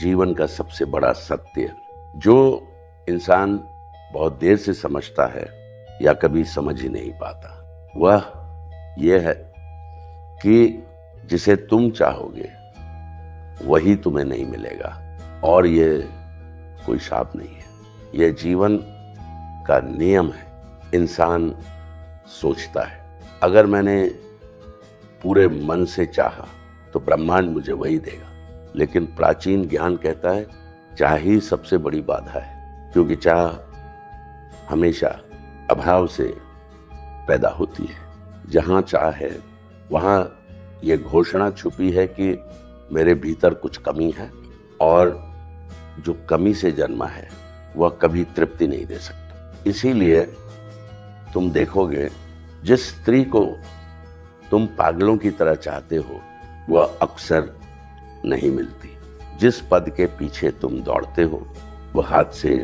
जीवन का सबसे बड़ा सत्य जो इंसान बहुत देर से समझता है या कभी समझ ही नहीं पाता, वह यह है कि जिसे तुम चाहोगे वही तुम्हें नहीं मिलेगा। और ये कोई शाप नहीं है, यह जीवन का नियम है। इंसान सोचता है अगर मैंने पूरे मन से चाहा तो ब्रह्मांड मुझे वही देगा, लेकिन प्राचीन ज्ञान कहता है चाह ही सबसे बड़ी बाधा है, क्योंकि चाह हमेशा अभाव से पैदा होती है। जहाँ चाह है वहाँ ये घोषणा छुपी है कि मेरे भीतर कुछ कमी है, और जो कमी से जन्मा है वह कभी तृप्ति नहीं दे सकता। इसीलिए तुम देखोगे जिस स्त्री को तुम पागलों की तरह चाहते हो वह अक्सर नहीं मिलती। जिस पद के पीछे तुम दौड़ते हो वह हाथ से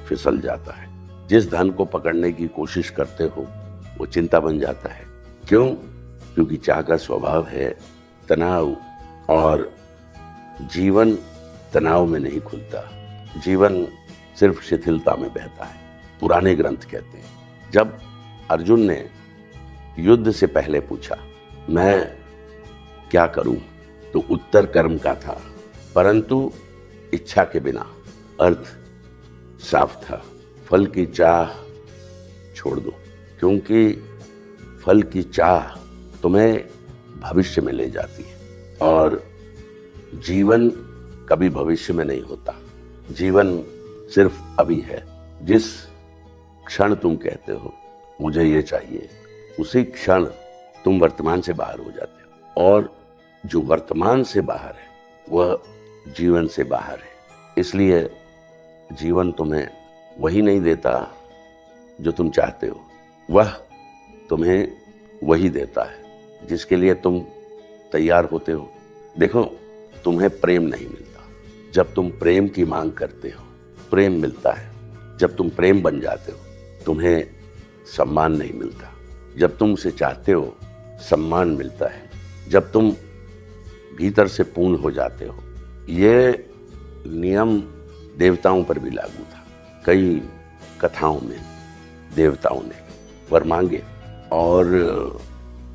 फिसल जाता है। जिस धन को पकड़ने की कोशिश करते हो वो चिंता बन जाता है। क्यों? क्योंकि चाह का स्वभाव है तनाव, और जीवन तनाव में नहीं खुलता, जीवन सिर्फ शिथिलता में बहता है। पुराने ग्रंथ कहते हैं जब अर्जुन ने युद्ध से पहले पूछा मैं क्या करूं, तो उत्तर कर्म का था, परंतु इच्छा के बिना। अर्थ साफ था, फल की चाह छोड़ दो, क्योंकि फल की चाह तुम्हें भविष्य में ले जाती है, और जीवन कभी भविष्य में नहीं होता। जीवन सिर्फ अभी है। जिस क्षण तुम कहते हो मुझे ये चाहिए, उसी क्षण तुम वर्तमान से बाहर हो जाते हो, और जो वर्तमान से बाहर है वह जीवन से बाहर है। इसलिए जीवन तुम्हें वही नहीं देता जो तुम चाहते हो, वह तुम्हें वही देता है जिसके लिए तुम तैयार होते हो। देखो, तुम्हें प्रेम नहीं मिलता, जब तुम प्रेम की मांग करते हो प्रेम मिलता है। जब तुम प्रेम बन जाते हो तुम्हें सम्मान नहीं मिलता, जब तुम उसे चाहते हो सम्मान मिलता है। जब तुम भीतर से पूर्ण हो जाते हो, ये नियम देवताओं पर भी लागू था। कई कथाओं में देवताओं ने वर मांगे, और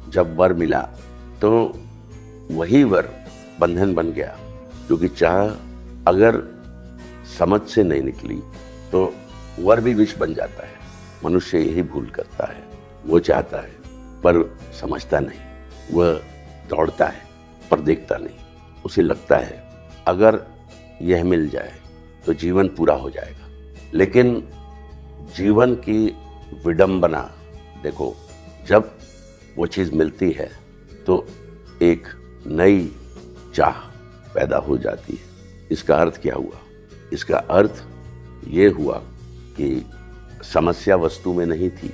जब वर मिला तो वही वर बंधन बन गया, क्योंकि चाह अगर समझ से नहीं निकली तो वर भी विष बन जाता है। मनुष्य यही भूल करता है, वो चाहता है पर समझता नहीं, वह दौड़ता है पर देखता नहीं। उसे लगता है अगर यह मिल जाए तो जीवन पूरा हो जाएगा, लेकिन जीवन की विडंबना देखो, जब वो चीज मिलती है तो एक नई चाह पैदा हो जाती है। इसका अर्थ क्या हुआ? इसका अर्थ ये हुआ कि समस्या वस्तु में नहीं थी,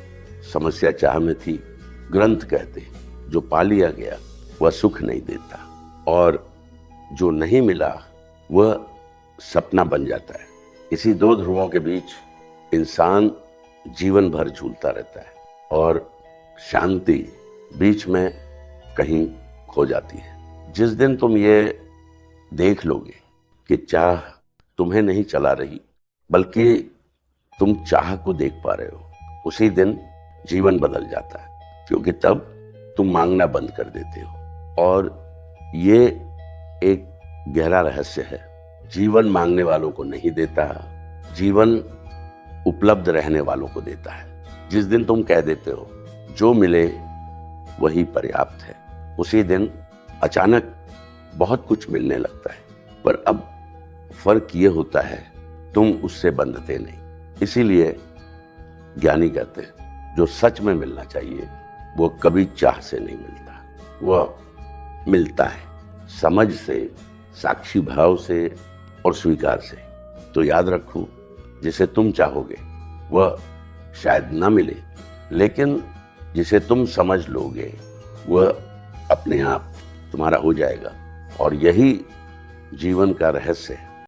समस्या चाह में थी। ग्रंथ कहते जो पा लिया गया वह सुख नहीं देता, और जो नहीं मिला वह सपना बन जाता है। इसी दो ध्रुवों के बीच इंसान जीवन भर झूलता रहता है, और शांति बीच में कहीं खो जाती है। जिस दिन तुम ये देख लोगे कि चाह तुम्हें नहीं चला रही बल्कि तुम चाह को देख पा रहे हो, उसी दिन जीवन बदल जाता है, क्योंकि तब तुम मांगना बंद कर देते हो। और ये एक गहरा रहस्य है, जीवन मांगने वालों को नहीं देता, जीवन उपलब्ध रहने वालों को देता है। जिस दिन तुम कह देते हो जो मिले वही पर्याप्त है, उसी दिन अचानक बहुत कुछ मिलने लगता है। पर अब फर्क ये होता है तुम उससे बंधते नहीं। इसीलिए ज्ञानी कहते हैं जो सच में मिलना चाहिए वो कभी चाह से नहीं मिलता, वह मिलता है समझ से, साक्षी भाव से और स्वीकार से। तो याद रखो, जिसे तुम चाहोगे वह शायद न मिले, लेकिन जिसे तुम समझ लोगे वह अपने आप तुम्हारा हो जाएगा। और यही जीवन का रहस्य है।